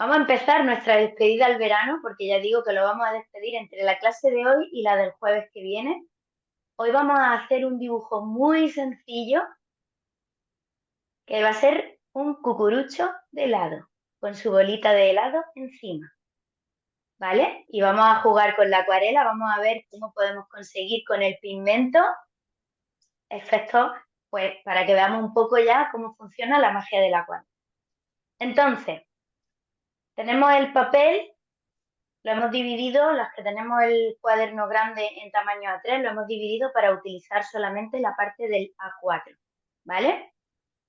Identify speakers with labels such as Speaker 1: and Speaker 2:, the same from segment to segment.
Speaker 1: Vamos a empezar nuestra despedida al verano, porque ya digo que lo vamos a despedir entre la clase de hoy y la del jueves que viene. Hoy vamos a hacer un dibujo muy sencillo, que va a ser un cucurucho de helado, con su bolita de helado encima, ¿vale? Y vamos a jugar con la acuarela, vamos a ver cómo podemos conseguir con el pigmento efectos, pues para que veamos un poco ya cómo funciona la magia del acuarela. Entonces, tenemos el papel. Lo hemos dividido, los que tenemos el cuaderno grande en tamaño A3, lo hemos dividido para utilizar solamente la parte del A4, ¿vale?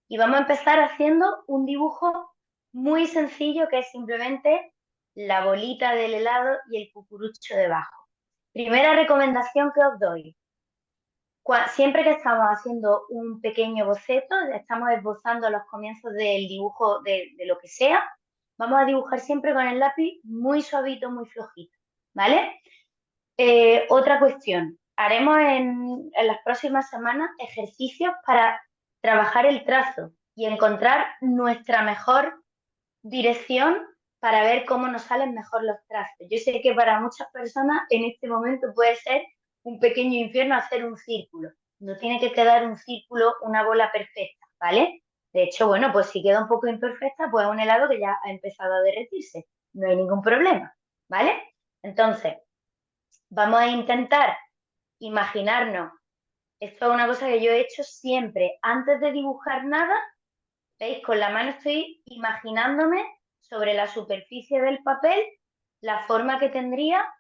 Speaker 1: Y vamos a empezar haciendo un dibujo muy sencillo que es simplemente la bolita del helado y el cucurucho debajo. Primera recomendación que os doy. Siempre que estamos haciendo un pequeño boceto, estamos esbozando los comienzos del dibujo de lo que sea, vamos a dibujar siempre con el lápiz muy suavito, muy flojito, ¿vale? Otra cuestión, haremos en las próximas semanas ejercicios para trabajar el trazo y encontrar nuestra mejor dirección para ver cómo nos salen mejor los trazos. Yo sé que para muchas personas en este momento puede ser un pequeño infierno hacer un círculo. No tiene que quedar un círculo, una bola perfecta, ¿vale? De hecho, bueno, pues si queda un poco imperfecta, pues es un helado que ya ha empezado a derretirse. No hay ningún problema, ¿vale? Entonces, vamos a intentar imaginarnos. Esto es una cosa que yo he hecho siempre. Antes de dibujar nada, ¿veis? Con la mano estoy imaginándome sobre la superficie del papel la forma que tendría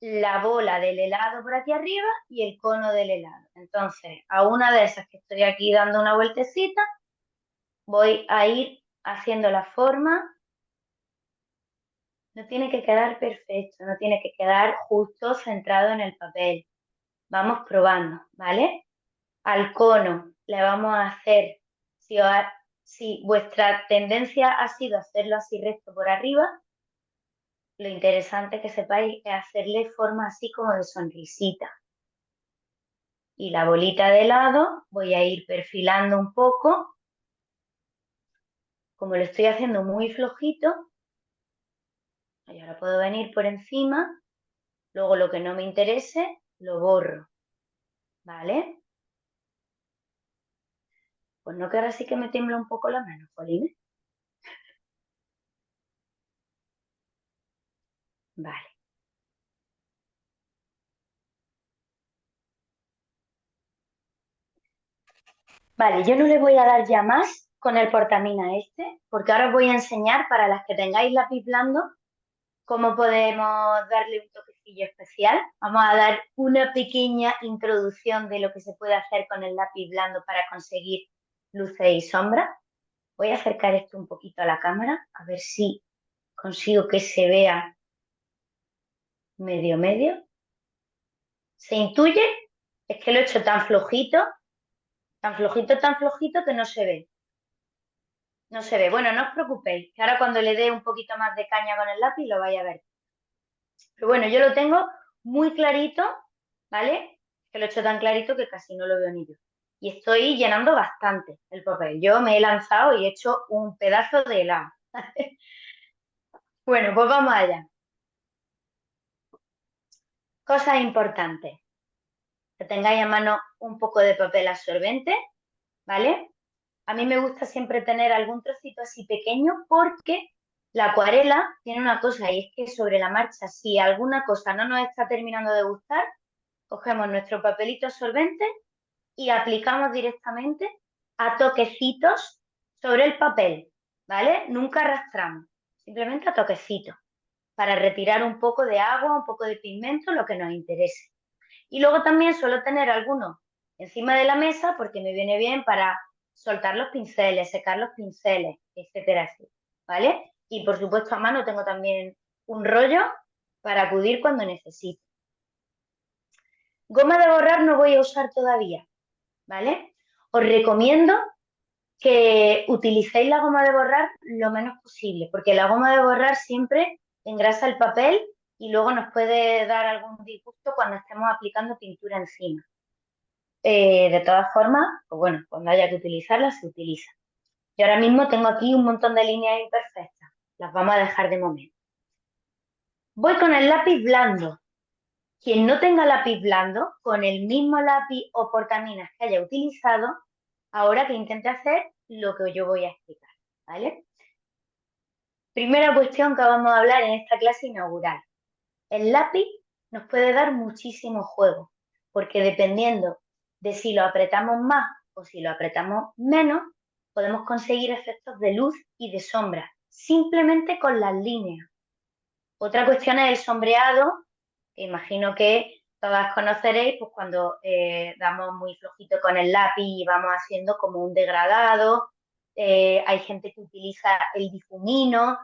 Speaker 1: la bola del helado por aquí arriba y el cono del helado. Entonces, a una de esas que estoy aquí dando una vueltecita, voy a ir haciendo la forma. No tiene que quedar perfecto, no tiene que quedar justo centrado en el papel. Vamos probando, ¿vale? Al cono le vamos a hacer, si vuestra tendencia ha sido hacerlo así recto por arriba, lo interesante que sepáis es hacerle forma así como de sonrisita. Y la bolita de lado voy a ir perfilando un poco, como lo estoy haciendo muy flojito, y ahora puedo venir por encima, luego lo que no me interese lo borro, ¿vale? Pues no, que ahora sí que me tiembla un poco la mano, Jolín. Vale. Vale, yo no le voy a dar ya más con el portamina este, porque ahora os voy a enseñar para las que tengáis lápiz blando cómo podemos darle un toquecillo especial. Vamos a dar una pequeña introducción de lo que se puede hacer con el lápiz blando para conseguir luces y sombras. Voy a acercar esto un poquito a la cámara, a ver si consigo que se vea medio medio. ¿Se intuye? Es que lo he hecho tan flojito que no se ve. No se ve. Bueno, no os preocupéis, que ahora cuando le dé un poquito más de caña con el lápiz lo vais a ver. Pero bueno, yo lo tengo muy clarito, ¿vale? Que lo he hecho tan clarito que casi no lo veo ni yo. Y estoy llenando bastante el papel. Yo me he lanzado y he hecho un pedazo de helado. Bueno, pues vamos allá. Cosas importantes. Que tengáis a mano un poco de papel absorbente, ¿vale? A mí me gusta siempre tener algún trocito así pequeño porque la acuarela tiene una cosa y es que sobre la marcha, si alguna cosa no nos está terminando de gustar, cogemos nuestro papelito absorbente y aplicamos directamente a toquecitos sobre el papel, ¿vale? Nunca arrastramos, simplemente a toquecitos para retirar un poco de agua, un poco de pigmento, lo que nos interese. Y luego también suelo tener algunos encima de la mesa porque me viene bien para soltar los pinceles, secar los pinceles, etcétera, etcétera, ¿vale? Y por supuesto a mano tengo también un rollo para acudir cuando necesite. Goma de borrar no voy a usar todavía, ¿vale? Os recomiendo que utilicéis la goma de borrar lo menos posible, porque la goma de borrar siempre engrasa el papel y luego nos puede dar algún disgusto cuando estemos aplicando pintura encima. De todas formas, pues bueno, cuando haya que utilizarla, se utiliza. Yo ahora mismo tengo aquí un montón de líneas imperfectas. Las vamos a dejar de momento. Voy con el lápiz blando. Quien no tenga lápiz blando, con el mismo lápiz o portaminas que haya utilizado, ahora que intente hacer lo que yo voy a explicar, ¿vale? Primera cuestión que vamos a hablar en esta clase inaugural. El lápiz nos puede dar muchísimo juego, porque dependiendo de si lo apretamos más o si lo apretamos menos, podemos conseguir efectos de luz y de sombra, simplemente con las líneas. Otra cuestión es el sombreado, que imagino que todas conoceréis, pues cuando damos muy flojito con el lápiz y vamos haciendo como un degradado. Hay gente que utiliza el difumino.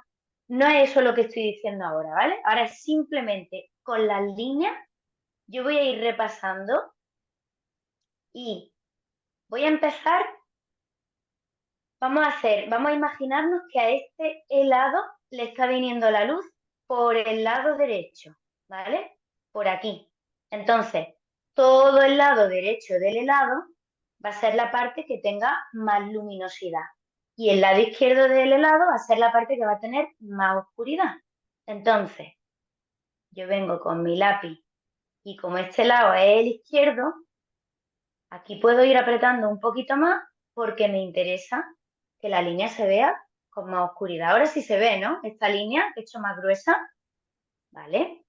Speaker 1: No es eso lo que estoy diciendo ahora, ¿vale? Ahora es simplemente con las líneas, yo voy a ir repasando y voy a empezar. Vamos a imaginarnos que a este helado le está viniendo la luz por el lado derecho, ¿vale? Por aquí. Entonces, todo el lado derecho del helado va a ser la parte que tenga más luminosidad. Y el lado izquierdo del helado va a ser la parte que va a tener más oscuridad. Entonces, yo vengo con mi lápiz y como este lado es el izquierdo, aquí puedo ir apretando un poquito más porque me interesa que la línea se vea con más oscuridad. Ahora sí se ve, ¿no? Esta línea he hecho más gruesa, ¿vale?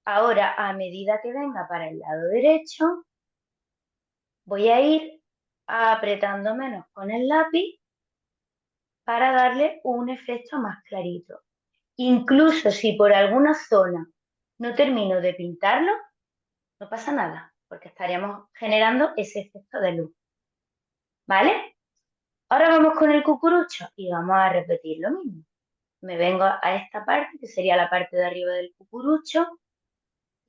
Speaker 1: Ahora, a medida que venga para el lado derecho, voy a ir apretando menos con el lápiz para darle un efecto más clarito. Incluso si por alguna zona no termino de pintarlo, no pasa nada, porque estaríamos generando ese efecto de luz, ¿vale? Ahora vamos con el cucurucho y vamos a repetir lo mismo. Me vengo a esta parte, que sería la parte de arriba del cucurucho,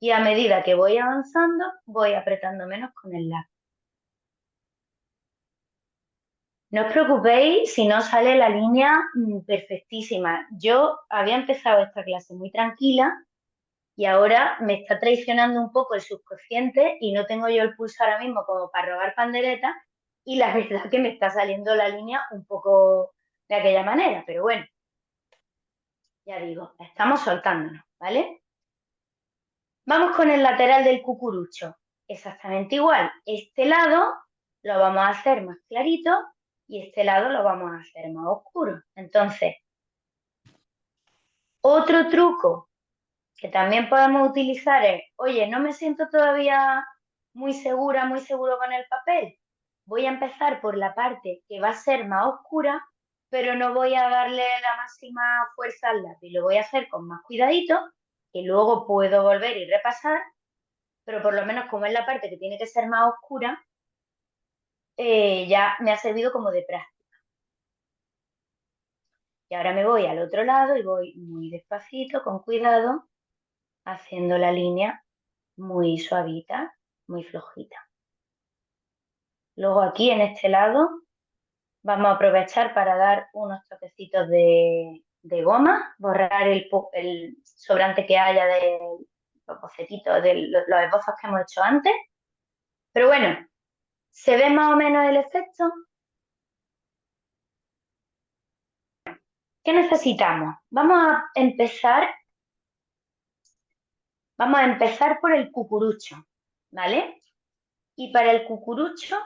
Speaker 1: y a medida que voy avanzando, voy apretando menos con el lápiz. No os preocupéis si no sale la línea perfectísima. Yo había empezado esta clase muy tranquila y ahora me está traicionando un poco el subconsciente y no tengo yo el pulso ahora mismo como para robar pandereta y la verdad que me está saliendo la línea un poco de aquella manera, pero bueno, ya digo, estamos soltándonos, ¿vale? Vamos con el lateral del cucurucho. Exactamente igual. Este lado lo vamos a hacer más clarito y este lado lo vamos a hacer más oscuro. Entonces, otro truco que también podemos utilizar es, oye, no me siento todavía muy segura, muy seguro con el papel. Voy a empezar por la parte que va a ser más oscura, pero no voy a darle la máxima fuerza al lápiz. Lo voy a hacer con más cuidadito, que luego puedo volver y repasar, pero por lo menos como es la parte que tiene que ser más oscura, ya me ha servido como de práctica. Y ahora me voy al otro lado y voy muy despacito, con cuidado, haciendo la línea muy suavita, muy flojita. Luego aquí en este lado vamos a aprovechar para dar unos toquecitos de goma, borrar el sobrante que haya de los bocetitos, de los esbozos que hemos hecho antes. Pero bueno, ¿se ve más o menos el efecto? ¿Qué necesitamos? Vamos a empezar por el cucurucho, ¿vale? Y para el cucurucho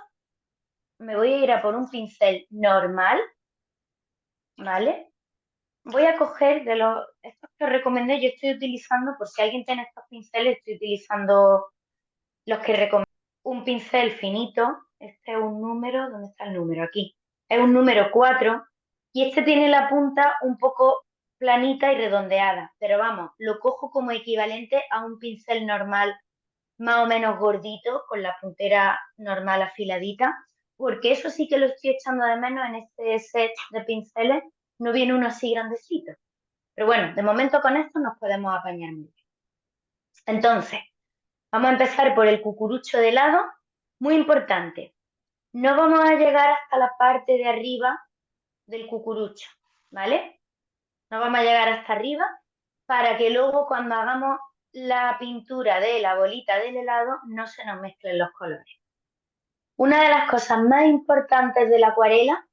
Speaker 1: me voy a ir a por un pincel normal, ¿vale? Voy a coger estos que os recomendé, yo estoy utilizando, por si alguien tiene estos pinceles, estoy utilizando los que recomendé. Un pincel finito, este es un número, ¿dónde está el número? Aquí. Es un número 4 y este tiene la punta un poco planita y redondeada, pero vamos, lo cojo como equivalente a un pincel normal más o menos gordito, con la puntera normal afiladita, porque eso sí que lo estoy echando de menos en este set de pinceles, no viene uno así grandecito. Pero bueno, de momento con esto nos podemos apañar muy bien. Entonces, vamos a empezar por el cucurucho de lado, muy importante. No vamos a llegar hasta la parte de arriba del cucurucho, ¿vale? No vamos a llegar hasta arriba para que luego cuando hagamos la pintura de la bolita del helado no se nos mezclen los colores. Una de las cosas más importantes de la acuarela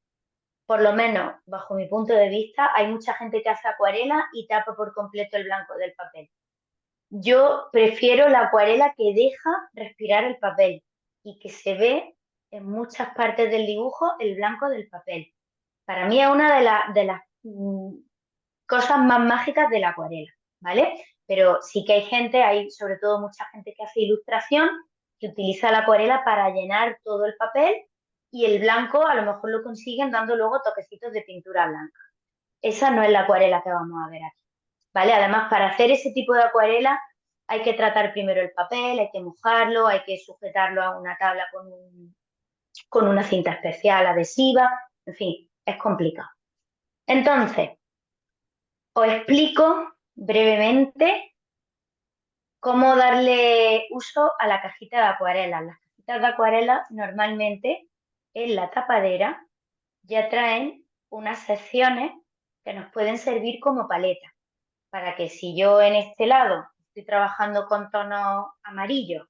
Speaker 1: por lo menos bajo mi punto de vista, hay mucha gente que hace acuarela y tapa por completo el blanco del papel. Yo prefiero la acuarela que deja respirar el papel y que se ve en muchas partes del dibujo el blanco del papel. Para mí es una de las cosas más mágicas de la acuarela, ¿vale? Pero sí que hay gente, hay sobre todo mucha gente que hace ilustración, que utiliza la acuarela para llenar todo el papel y el blanco a lo mejor lo consiguen dando luego toquecitos de pintura blanca. Esa no es la acuarela que vamos a ver aquí, ¿vale? Además, para hacer ese tipo de acuarela hay que tratar primero el papel, hay que mojarlo, hay que sujetarlo a una tabla con una cinta especial adhesiva, en fin, es complicado. Entonces, os explico brevemente cómo darle uso a la cajita de acuarela. Las cajitas de acuarela normalmente en la tapadera ya traen unas secciones que nos pueden servir como paleta, para que si yo en este lado estoy trabajando con tonos amarillos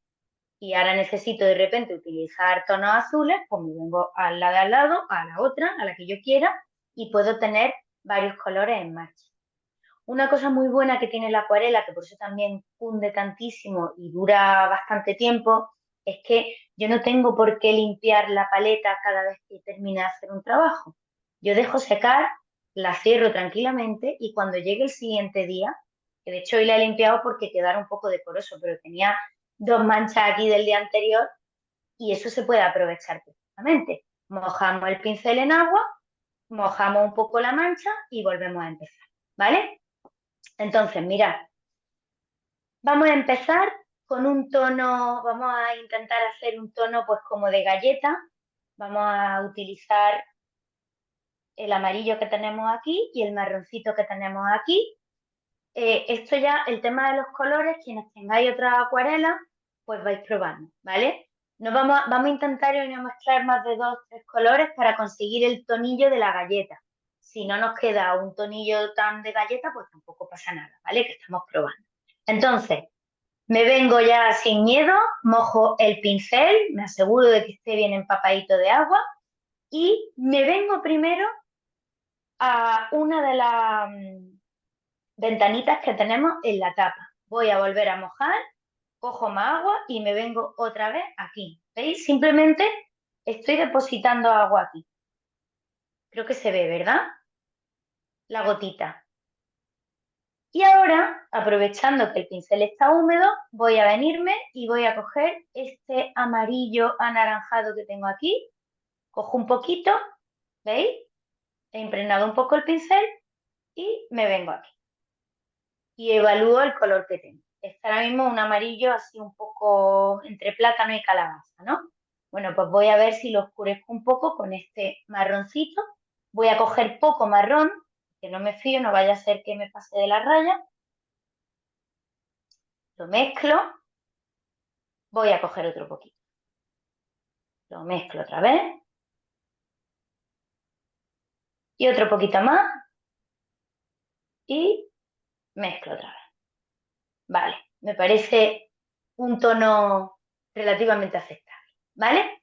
Speaker 1: y ahora necesito de repente utilizar tonos azules, pues me vengo a la de al lado, a la otra, a la que yo quiera y puedo tener varios colores en marcha. Una cosa muy buena que tiene la acuarela, que por eso también cunde tantísimo y dura bastante tiempo, es que yo no tengo por qué limpiar la paleta cada vez que termine de hacer un trabajo. Yo dejo secar, la cierro tranquilamente y cuando llegue el siguiente día, que de hecho hoy la he limpiado porque quedara un poco decoroso, pero tenía dos manchas aquí del día anterior y eso se puede aprovechar perfectamente. Mojamos el pincel en agua, mojamos un poco la mancha y volvemos a empezar, ¿vale? Entonces, mirad, vamos a empezar con un tono, vamos a intentar hacer un tono pues como de galleta. Vamos a utilizar el amarillo que tenemos aquí y el marroncito que tenemos aquí. Esto ya, el tema de los colores, quienes tengáis otras acuarelas, pues vais probando, ¿vale? Vamos a intentar hoy no mezclar más de dos o tres colores para conseguir el tonillo de la galleta. Si no nos queda un tonillo tan de galleta, pues tampoco pasa nada, ¿vale? Que estamos probando. Entonces, me vengo ya sin miedo, mojo el pincel, me aseguro de que esté bien empapadito de agua y me vengo primero a una de las ventanitas que tenemos en la tapa. Voy a volver a mojar, cojo más agua y me vengo otra vez aquí. ¿Veis? Simplemente estoy depositando agua aquí. Creo que se ve, ¿verdad? La gotita. Y ahora, aprovechando que el pincel está húmedo, voy a venirme y voy a coger este amarillo anaranjado que tengo aquí. Cojo un poquito, ¿veis? He impregnado un poco el pincel y me vengo aquí. Y evalúo el color que tengo. Está ahora mismo un amarillo así un poco entre plátano y calabaza, ¿no? Bueno, pues voy a ver si lo oscurezco un poco con este marroncito. Voy a coger poco marrón, que no me fío, no vaya a ser que me pase de la raya. Lo mezclo. Voy a coger otro poquito. Lo mezclo otra vez. Y otro poquito más. Y mezclo otra vez. Vale, me parece un tono relativamente aceptable. ¿Vale?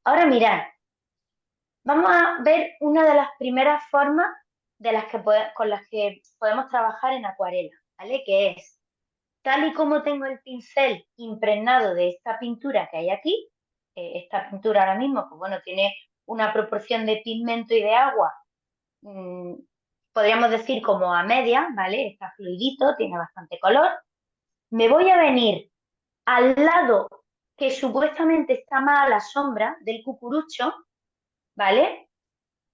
Speaker 1: Ahora mirad, vamos a ver una de las primeras formas con las que podemos trabajar en acuarela, ¿vale? Que es, tal y como tengo el pincel impregnado de esta pintura que hay aquí, esta pintura ahora mismo, pues bueno, tiene una proporción de pigmento y de agua, mmm, podríamos decir como a media, ¿vale? Está fluidito, tiene bastante color. Me voy a venir al lado que supuestamente está más a la sombra del cucurucho, ¿vale?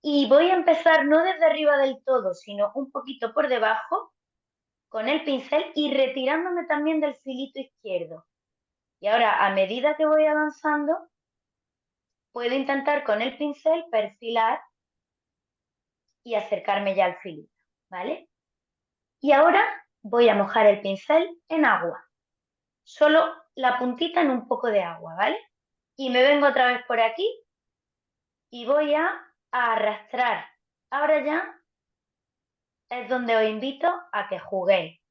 Speaker 1: Y voy a empezar no desde arriba del todo, sino un poquito por debajo con el pincel y retirándome también del filito izquierdo. Y ahora, a medida que voy avanzando, puedo intentar con el pincel perfilar y acercarme ya al filito, ¿vale? Y ahora voy a mojar el pincel en agua, solo la puntita en un poco de agua, ¿vale? Y me vengo otra vez por aquí y voy a arrastrar. Ahora ya es donde os invito a que juguéis.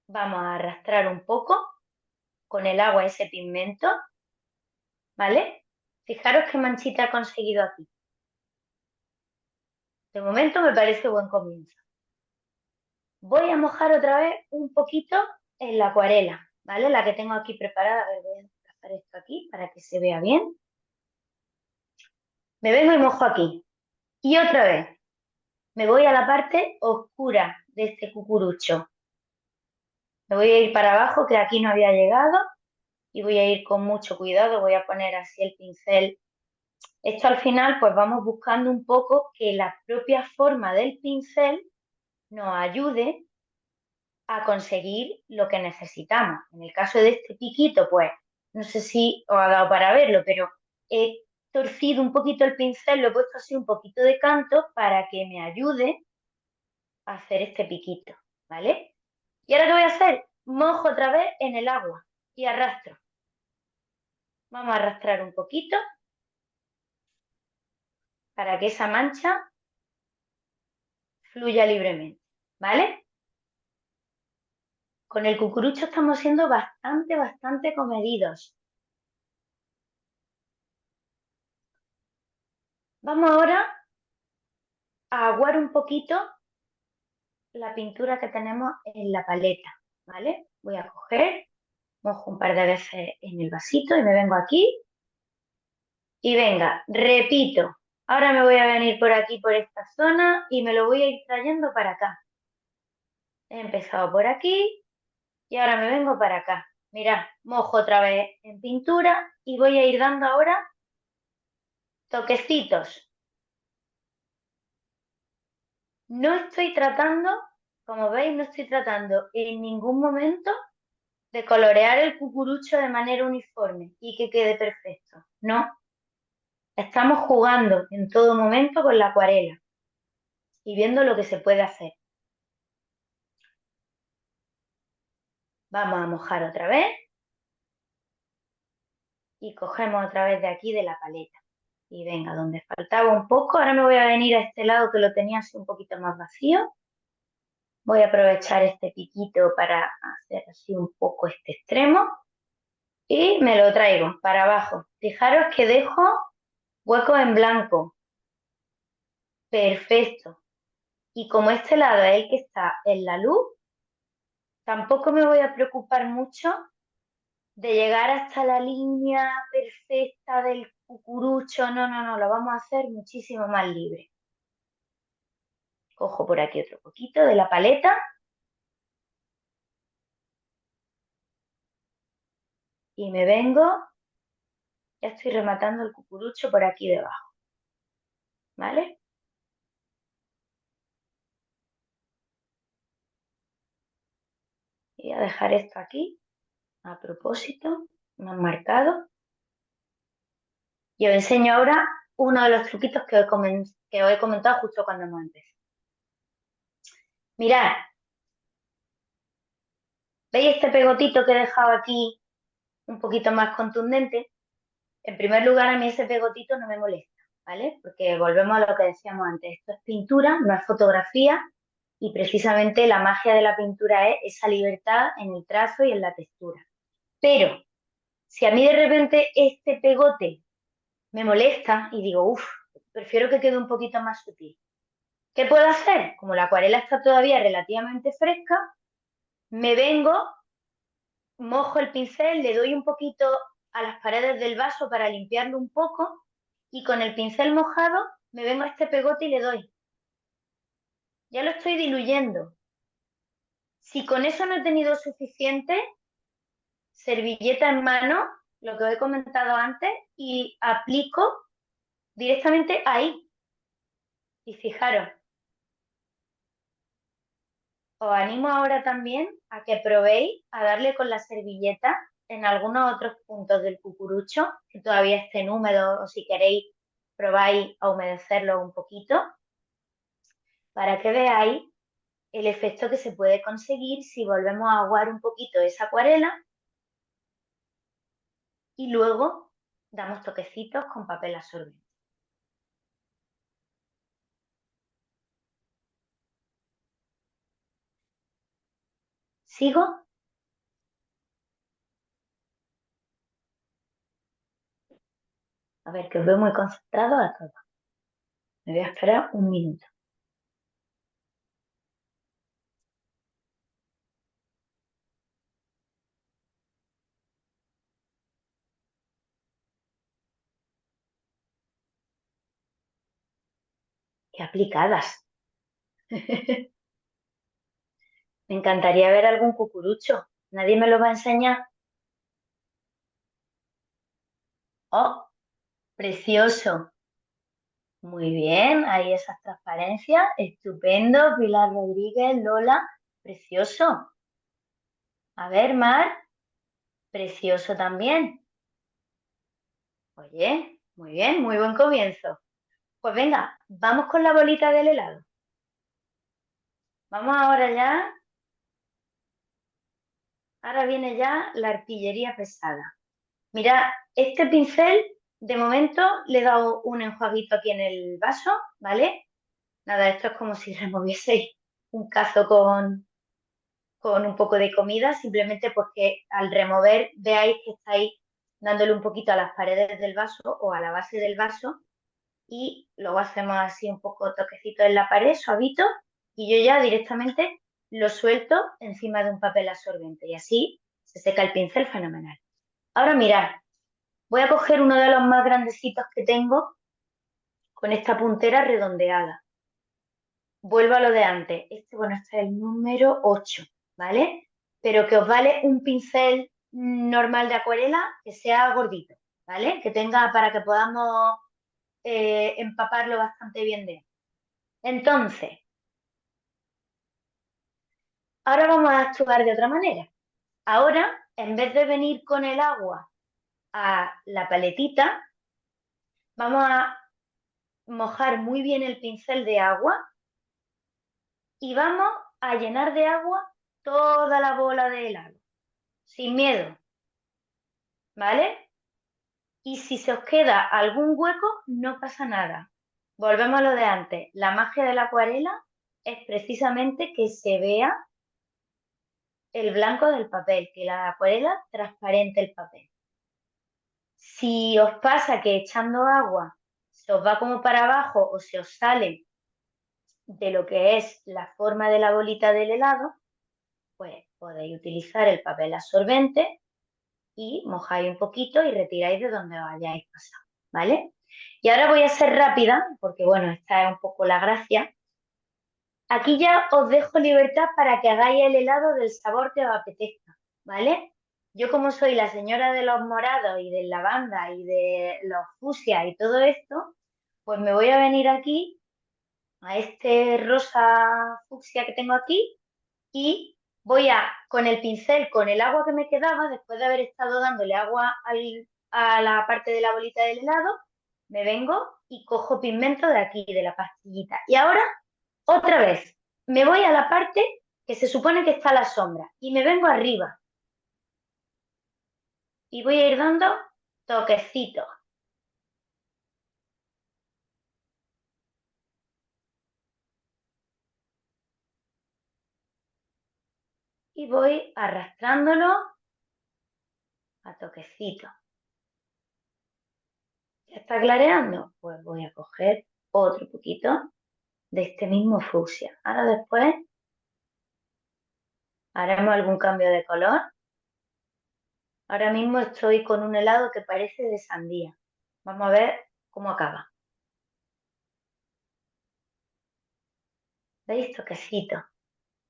Speaker 1: Vamos a arrastrar un poco con el agua ese pigmento, ¿vale? Fijaros qué manchita he conseguido aquí. De momento me parece buen comienzo. Voy a mojar otra vez un poquito en la acuarela, ¿vale? La que tengo aquí preparada. A ver, voy a desplazar esto aquí para que se vea bien. Me vengo y mojo aquí. Y otra vez, me voy a la parte oscura de este cucurucho. Me voy a ir para abajo, que aquí no había llegado, y voy a ir con mucho cuidado. Voy a poner así el pincel. Esto al final, pues vamos buscando un poco que la propia forma del pincel nos ayude a conseguir lo que necesitamos. En el caso de este piquito, pues no sé si os ha dado para verlo, pero he torcido un poquito el pincel, lo he puesto así un poquito de canto para que me ayude a hacer este piquito, ¿vale? ¿Y ahora qué voy a hacer? Mojo otra vez en el agua y arrastro. Vamos a arrastrar un poquito para que esa mancha fluya libremente, ¿vale? Con el cucurucho estamos siendo bastante comedidos. Vamos ahora a aguar un poquito la pintura que tenemos en la paleta, ¿vale? Voy a coger, mojo un par de veces en el vasito y me vengo aquí y venga, repito. Ahora me voy a venir por aquí, por esta zona y me lo voy a ir trayendo para acá. He empezado por aquí y ahora me vengo para acá. Mirad, mojo otra vez en pintura y voy a ir dando ahora toquecitos. No estoy tratando, como veis, no estoy tratando en ningún momento de colorear el cucurucho de manera uniforme y que quede perfecto. No, estamos jugando en todo momento con la acuarela y viendo lo que se puede hacer. Vamos a mojar otra vez y cogemos otra vez de aquí de la paleta. Y venga, donde faltaba un poco, ahora me voy a venir a este lado que lo tenía así un poquito más vacío. Voy a aprovechar este piquito para hacer así un poco este extremo y me lo traigo para abajo. Fijaros que dejo huecos en blanco. Perfecto. Y como este lado es el que está en la luz, tampoco me voy a preocupar mucho de llegar hasta la línea perfecta del cucurucho. No, lo vamos a hacer muchísimo más libre. Cojo por aquí otro poquito de la paleta y me vengo, ya estoy rematando el cucurucho por aquí debajo, ¿vale? Y voy a dejar esto aquí, a propósito, más marcado. Y os enseño ahora uno de los truquitos que os he comentado justo cuando hemos empezado. Mirad, ¿veis este pegotito que he dejado aquí un poquito más contundente? En primer lugar, a mí ese pegotito no me molesta, ¿vale? Porque volvemos a lo que decíamos antes, esto es pintura, no es fotografía, y precisamente la magia de la pintura es esa libertad en el trazo y en la textura. Pero si a mí de repente este pegote me molesta y digo, uff, prefiero que quede un poquito más sutil, ¿qué puedo hacer? Como la acuarela está todavía relativamente fresca, me vengo, mojo el pincel, le doy un poquito a las paredes del vaso para limpiarlo un poco y con el pincel mojado me vengo a este pegote y le doy. Ya lo estoy diluyendo. Si con eso no he tenido suficiente, servilleta en mano, lo que os he comentado antes, y aplico directamente ahí. Y fijaros, os animo ahora también a que probéis a darle con la servilleta en algunos otros puntos del cucurucho que todavía estén húmedos o si queréis probáis a humedecerlo un poquito para que veáis el efecto que se puede conseguir si volvemos a aguar un poquito esa acuarela y luego damos toquecitos con papel absorbente. ¿Sigo? A ver, que os veo muy concentrados a todos. Me voy a esperar un minuto. Qué aplicadas. Me encantaría ver algún cucurucho. ¿Nadie me lo va a enseñar? Oh, precioso. Muy bien, ahí esas transparencias. Estupendo. Pilar Rodríguez, Lola. Precioso. A ver, Mar. Precioso también. Oye, muy bien, muy buen comienzo. Pues venga, vamos con la bolita del helado. Vamos ahora ya. Ahora viene ya la artillería pesada. Mira, este pincel, de momento le he dado un enjuaguito aquí en el vaso, ¿vale? Nada, esto es como si removieseis un cazo con un poco de comida, simplemente porque al remover veáis que estáis dándole un poquito a las paredes del vaso o a la base del vaso y luego hacemos así un poco toquecito en la pared, suavito, y yo ya directamente lo suelto encima de un papel absorbente y así se seca el pincel fenomenal. Ahora mirad, voy a coger uno de los más grandecitos que tengo con esta puntera redondeada. Vuelvo a lo de antes. Bueno, este es el número 8, ¿vale? Pero que os vale un pincel normal de acuarela que sea gordito, ¿vale? Que tenga para que podamos empaparlo bastante bien de él. Entonces, ahora vamos a actuar de otra manera. Ahora, en vez de venir con el agua a la paletita, vamos a mojar muy bien el pincel de agua y vamos a llenar de agua toda la bola de helado, sin miedo, ¿vale? Y si se os queda algún hueco, no pasa nada. Volvemos a lo de antes. La magia de la acuarela es precisamente que se vea el blanco del papel, que la acuarela transparente el papel. Si os pasa que echando agua se os va como para abajo o se os sale de lo que es la forma de la bolita del helado, pues podéis utilizar el papel absorbente y mojáis un poquito y retiráis de donde os hayáis pasado, ¿vale? Y ahora voy a ser rápida, porque bueno, esta es un poco la gracia. Aquí ya os dejo libertad para que hagáis el helado del sabor que os apetezca, ¿vale? Yo como soy la señora de los morados y de lavanda y de los fucsia y todo esto, pues me voy a venir aquí a este rosa fucsia que tengo aquí y voy a, con el pincel, con el agua que me quedaba, después de haber estado dándole agua a la parte de la bolita del helado, me vengo y cojo pigmento de aquí, de la pastillita. Y ahora, otra vez, me voy a la parte que se supone que está a la sombra y me vengo arriba y voy a ir dando toquecitos. Y voy arrastrándolo a toquecitos. ¿Ya está clareando? Pues voy a coger otro poquito de este mismo fucsia. Ahora después haremos algún cambio de color. Ahora mismo estoy con un helado que parece de sandía. Vamos a ver cómo acaba. ¿Veis? Toquecito.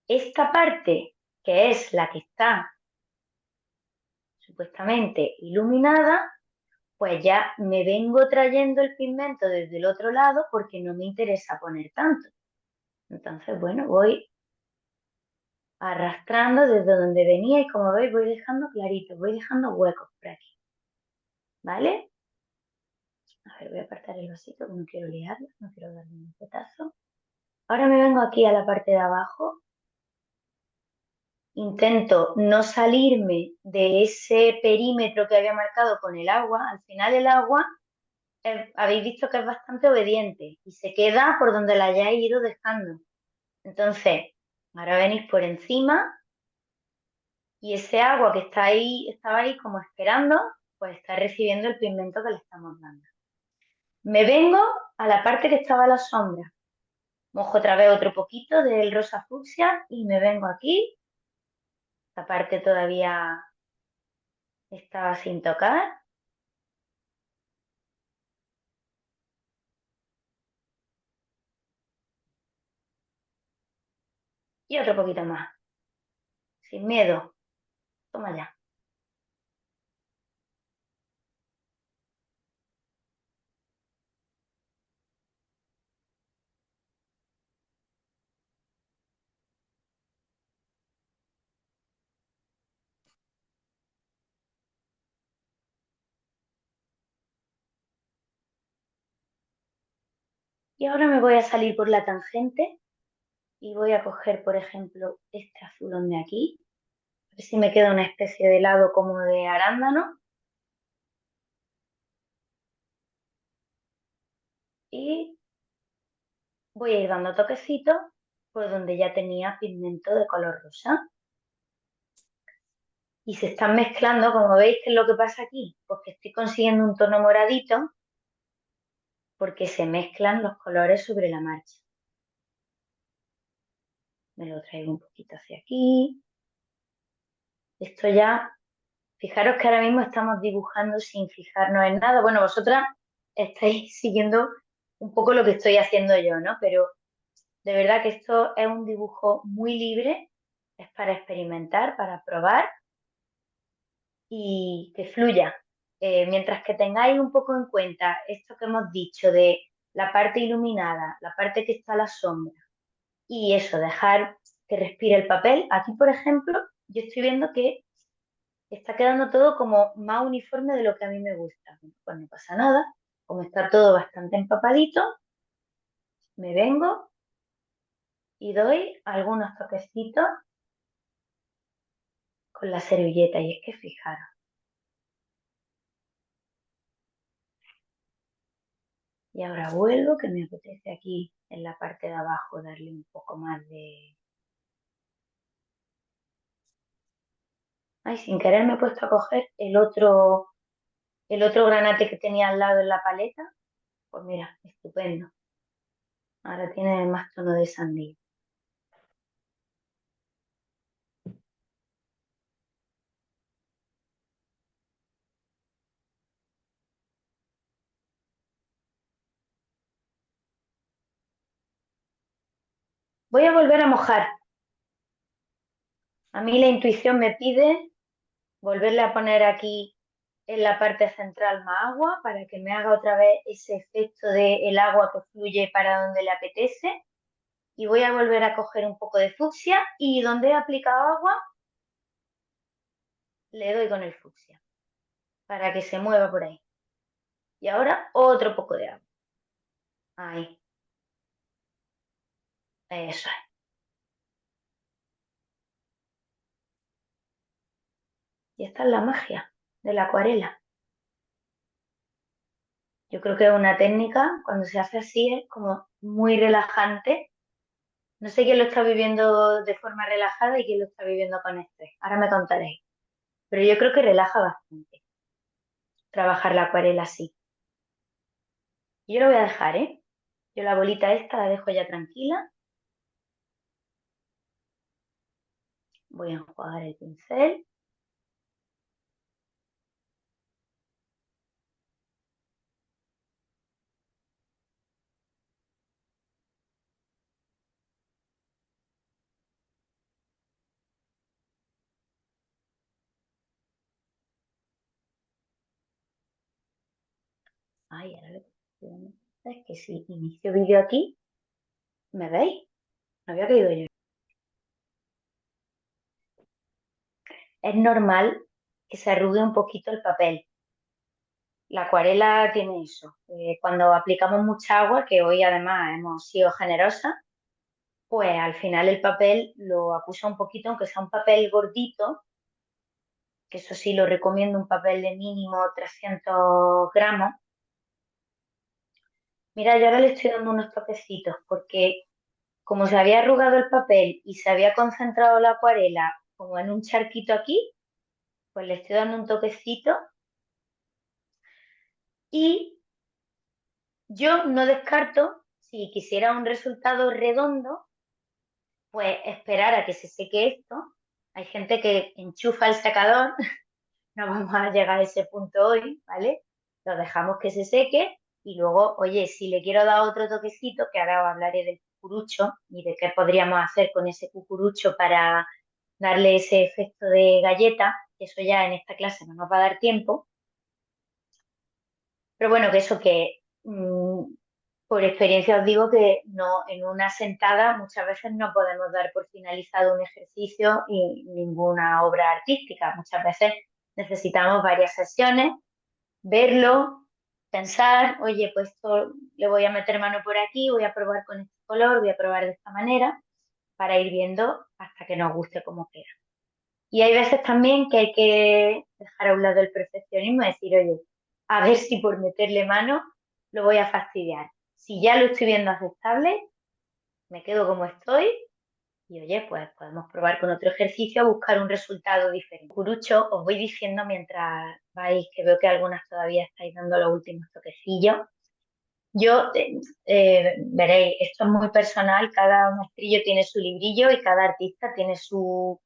Speaker 1: Esta parte, que es la que está supuestamente iluminada, pues ya me vengo trayendo el pigmento desde el otro lado porque no me interesa poner tanto. Entonces, bueno, voy arrastrando desde donde venía y como veis voy dejando claritos, voy dejando huecos por aquí. ¿Vale? A ver, voy a apartar el vasito que no quiero liarlo, no quiero darle un petazo. Ahora me vengo aquí a la parte de abajo. Intento no salirme de ese perímetro que había marcado con el agua. Al final el agua, habéis visto que es bastante obediente y se queda por donde la hayáis ido dejando. Entonces, ahora venís por encima y ese agua que está ahí, estaba ahí como esperando, pues está recibiendo el pigmento que le estamos dando. Me vengo a la parte que estaba a la sombra. Mojo otra vez otro poquito del rosa fucsia y me vengo aquí. Esta parte todavía estaba sin tocar. Y otro poquito más, sin miedo. Toma ya. Y ahora me voy a salir por la tangente y voy a coger, por ejemplo, este azulón de aquí. A ver si me queda una especie de helado como de arándano. Y voy a ir dando toquecitos por donde ya tenía pigmento de color rosa. Y se están mezclando, como veis, ¿qué es lo que pasa aquí? Pues que estoy consiguiendo un tono moradito porque se mezclan los colores sobre la marcha. Me lo traigo un poquito hacia aquí. Esto ya, fijaros que ahora mismo estamos dibujando sin fijarnos en nada. Bueno, vosotras estáis siguiendo un poco lo que estoy haciendo yo, ¿no? Pero de verdad que esto es un dibujo muy libre, es para experimentar, para probar y que fluya. Mientras que tengáis un poco en cuenta esto que hemos dicho de la parte iluminada, la parte que está a la sombra y eso, dejar que respire el papel. Aquí, por ejemplo, yo estoy viendo que está quedando todo como más uniforme de lo que a mí me gusta. Pues no pasa nada, como está todo bastante empapadito, me vengo y doy algunos toquecitos con la servilleta. Y es que fijaros, y ahora vuelvo, que me apetece aquí en la parte de abajo darle un poco más de... Ay, sin querer me he puesto a coger el otro granate que tenía al lado en la paleta. Pues mira, estupendo. Ahora tiene más tono de sandía. Voy a volver a mojar. A mí la intuición me pide volverle a poner aquí en la parte central más agua para que me haga otra vez ese efecto de el agua que fluye para donde le apetece. Y voy a volver a coger un poco de fucsia y donde he aplicado agua le doy con el fucsia para que se mueva por ahí. Y ahora otro poco de agua. Ahí, eso es. Y esta es la magia de la acuarela. Yo creo que es una técnica, cuando se hace así, es como muy relajante. No sé quién lo está viviendo de forma relajada y quién lo está viviendo con estrés. Ahora me contaréis. Pero yo creo que relaja bastante trabajar la acuarela así. Y yo lo voy a dejar, ¿eh? Yo la bolita esta la dejo ya tranquila. Voy a enjuagar el pincel. Ay, ahora lo que estoy dando cuenta es que si inicio vídeo aquí, ¿me veis? No había caído yo. Es normal que se arrugue un poquito el papel. La acuarela tiene eso. Cuando aplicamos mucha agua, que hoy además hemos sido generosas, pues al final el papel lo acusa un poquito, aunque sea un papel gordito, que eso sí lo recomiendo, un papel de mínimo 300 gramos. Mira, yo ahora le estoy dando unos toquecitos porque como se había arrugado el papel y se había concentrado la acuarela como en un charquito aquí, pues le estoy dando un toquecito y yo no descarto, si quisiera un resultado redondo, pues esperar a que se seque esto. Hay gente que enchufa el secador, no vamos a llegar a ese punto hoy, ¿vale? Lo dejamos que se seque y luego, oye, si le quiero dar otro toquecito, que ahora os hablaré del cucurucho y de qué podríamos hacer con ese cucurucho para darle ese efecto de galleta. Eso ya en esta clase no nos va a dar tiempo. Pero bueno, que eso que por experiencia os digo que no, en una sentada muchas veces no podemos dar por finalizado un ejercicio y ninguna obra artística. Muchas veces necesitamos varias sesiones, verlo, pensar, oye, pues esto le voy a meter mano por aquí, voy a probar con este color, voy a probar de esta manera, para ir viendo hasta que nos guste como queda. Y hay veces también que hay que dejar a un lado el perfeccionismo y decir, oye, a ver si por meterle mano lo voy a fastidiar. Si ya lo estoy viendo aceptable, me quedo como estoy y oye, pues podemos probar con otro ejercicio a buscar un resultado diferente. Curucho, os voy diciendo mientras vais, que veo que algunas todavía estáis dando los últimos toquecillos. Yo, veréis, esto es muy personal, cada maestrillo tiene su librillo y cada artista tiene su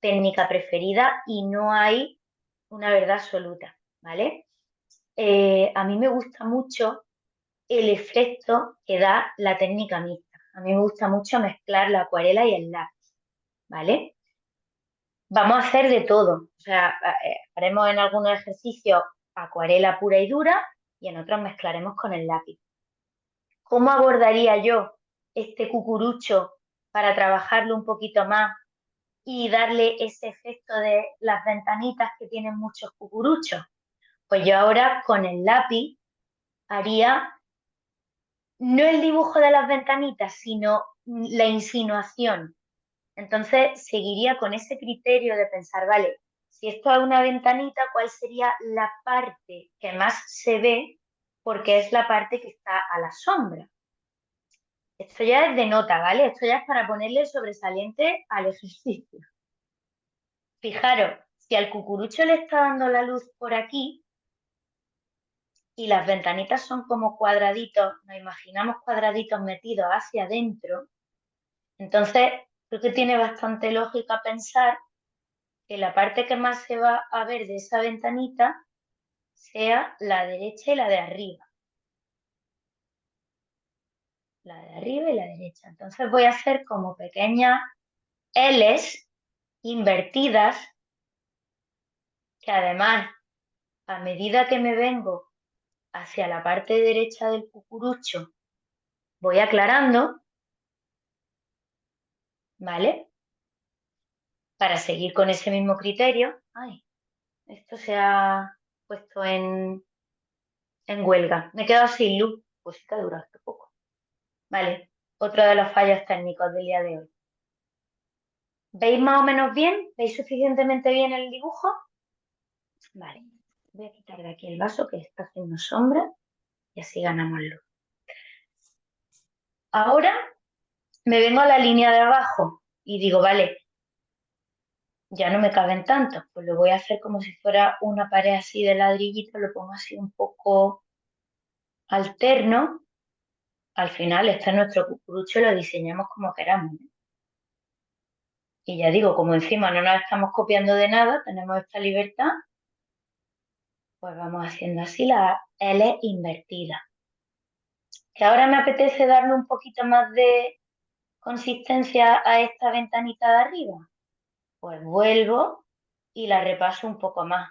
Speaker 1: técnica preferida y no hay una verdad absoluta, ¿vale? A mí me gusta mucho el efecto que da la técnica mixta. A mí me gusta mucho mezclar la acuarela y el lápiz, ¿vale? Vamos a hacer de todo. O sea, haremos en algunos ejercicios acuarela pura y dura y en otros mezclaremos con el lápiz. ¿Cómo abordaría yo este cucurucho para trabajarlo un poquito más y darle ese efecto de las ventanitas que tienen muchos cucuruchos? Pues yo ahora con el lápiz haría no el dibujo de las ventanitas, sino la insinuación. Entonces seguiría con ese criterio de pensar, vale, si esto es una ventanita, ¿cuál sería la parte que más se ve? Porque es la parte que está a la sombra. Esto ya es de nota, ¿vale? Esto ya es para ponerle sobresaliente al ejercicio. Fijaros, si al cucurucho le está dando la luz por aquí y las ventanitas son como cuadraditos, nos imaginamos cuadraditos metidos hacia adentro, entonces creo que tiene bastante lógica pensar que la parte que más se va a ver de esa ventanita sea la derecha y la de arriba. La de arriba y la derecha. Entonces voy a hacer como pequeñas L's invertidas que además, a medida que me vengo hacia la parte derecha del cucurucho, voy aclarando, ¿vale? Para seguir con ese mismo criterio. Ay, esto se ha puesto en huelga. Me he quedado sin luz. Pues sí que ha durado este poco. Vale, otro de los fallos técnicos del día de hoy. ¿Veis más o menos bien? ¿Veis suficientemente bien el dibujo? Vale, voy a quitar de aquí el vaso que está haciendo sombra y así ganamos luz. Ahora me vengo a la línea de abajo y digo, vale, ya no me caben tantos, pues lo voy a hacer como si fuera una pared así de ladrillito, lo pongo así un poco alterno. Al final, este es nuestro cucurucho, lo diseñamos como queramos, ¿no? Y ya digo, como encima no nos estamos copiando de nada, tenemos esta libertad, pues vamos haciendo así la L invertida. Que ahora me apetece darle un poquito más de consistencia a esta ventanita de arriba, pues vuelvo y la repaso un poco más.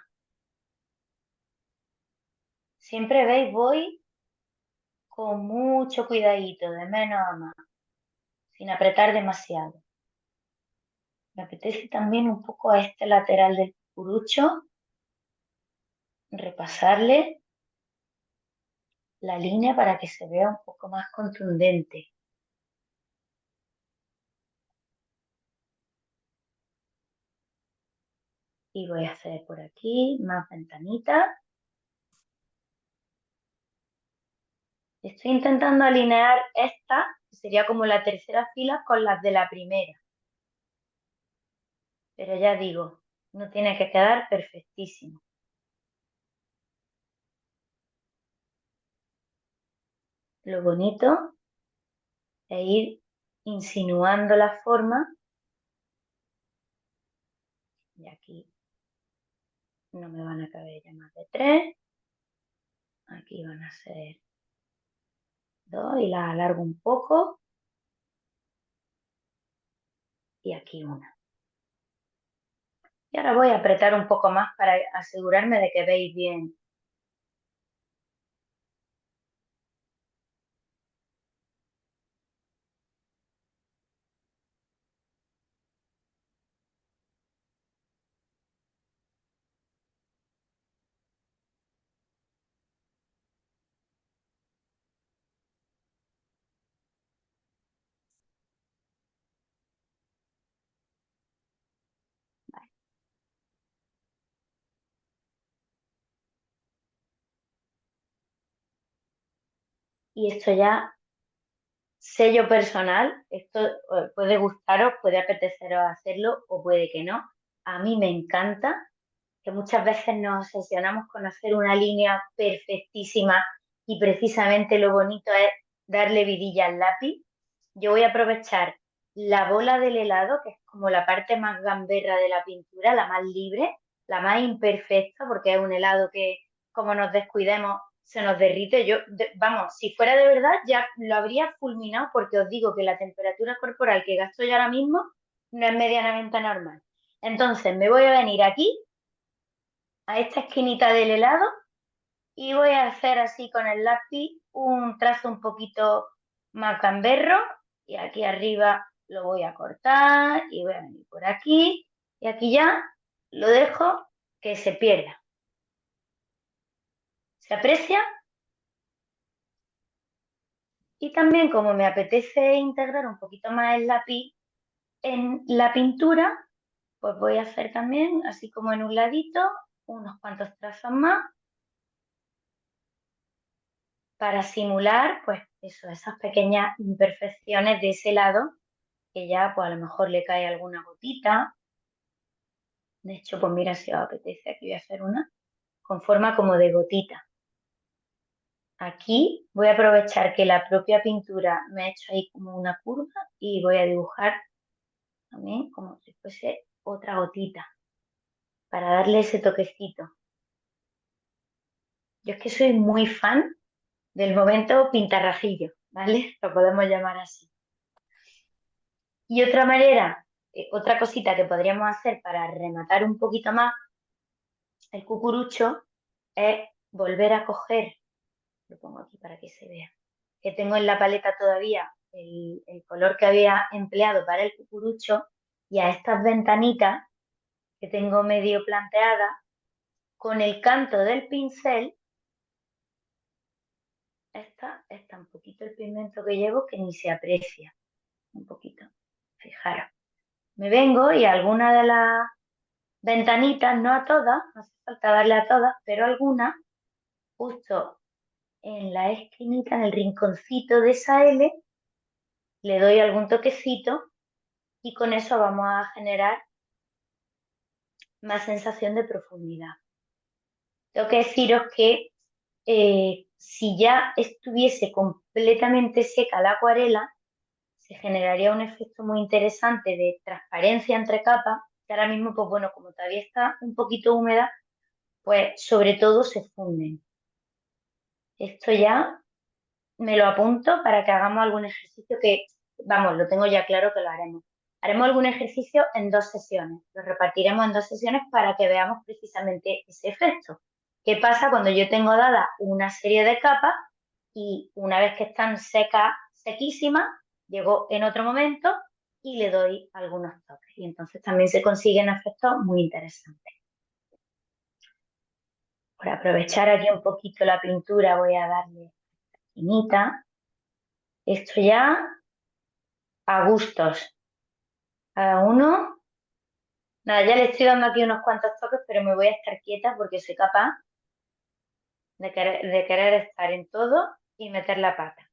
Speaker 1: Siempre veis, voy con mucho cuidadito, de menos a más, sin apretar demasiado. Me apetece también un poco a este lateral del cucurucho, repasarle la línea para que se vea un poco más contundente. Y voy a hacer por aquí más ventanitas. Estoy intentando alinear esta, que sería como la tercera fila, con las de la primera. Pero ya digo, no tiene que quedar perfectísimo. Lo bonito es ir insinuando la forma. Y aquí no me van a caber ya más de 3. Aquí van a ser 2 y las alargo un poco. y aquí una. Y ahora voy a apretar un poco más para asegurarme de que veis bien. Y esto ya, sello personal, esto puede gustaros, puede apeteceros hacerlo o puede que no. A mí me encanta que muchas veces nos obsesionamos con hacer una línea perfectísima y precisamente lo bonito es darle vidilla al lápiz. Yo voy a aprovechar la bola del helado, que es como la parte más gamberra de la pintura, la más libre, la más imperfecta, porque es un helado que como nos descuidemos se nos derrite. Vamos, si fuera de verdad ya lo habría fulminado porque os digo que la temperatura corporal que gasto yo ahora mismo no es medianamente normal. Entonces me voy a venir aquí a esta esquinita del helado y voy a hacer así con el lápiz un trazo un poquito más gamberro y aquí arriba lo voy a cortar y voy a venir por aquí y aquí ya lo dejo que se pierda. ¿Se aprecia? Y también como me apetece integrar un poquito más el lápiz en la pintura, pues voy a hacer también, así como en un ladito, unos cuantos trazos más para simular, pues eso, esas pequeñas imperfecciones de ese lado, que ya pues a lo mejor le cae alguna gotita. De hecho, pues mira, si os apetece, aquí voy a hacer una con forma como de gotita. Aquí voy a aprovechar que la propia pintura me ha hecho ahí como una curva y voy a dibujar también como si fuese otra gotita para darle ese toquecito. Yo es que soy muy fan del momento pintarrajillo, ¿vale? Lo podemos llamar así. Y otra manera, otra cosita que podríamos hacer para rematar un poquito más el cucurucho es volver a coger, lo pongo aquí para que se vea, que tengo en la paleta todavía el color que había empleado para el cucurucho y a estas ventanitas que tengo medio planteadas, con el canto del pincel, está un poquito el pigmento que llevo que ni se aprecia, un poquito, fijaros. Me vengo y alguna de las ventanitas, no a todas, no hace falta darle a todas, pero algunas, justo en la esquinita, en el rinconcito de esa L, le doy algún toquecito y con eso vamos a generar más sensación de profundidad. Tengo que deciros que si ya estuviese completamente seca la acuarela, se generaría un efecto muy interesante de transparencia entre capas, que ahora mismo, pues bueno, como todavía está un poquito húmeda, pues sobre todo se funden. Esto ya me lo apunto para que hagamos algún ejercicio que, vamos, lo tengo ya claro que lo haremos. Haremos algún ejercicio en 2 sesiones, lo repartiremos en 2 sesiones para que veamos precisamente ese efecto. ¿Qué pasa cuando yo tengo dada una serie de capas y una vez que están secas, sequísimas, llego en otro momento y le doy algunos toques? Y entonces también se consiguen efectos muy interesantes. Por aprovechar aquí un poquito la pintura voy a darle finita. Esto ya a gustos. Cada uno. Nada, ya le estoy dando aquí unos cuantos toques, pero me voy a estar quieta porque soy capaz de querer estar en todo y meter la pata.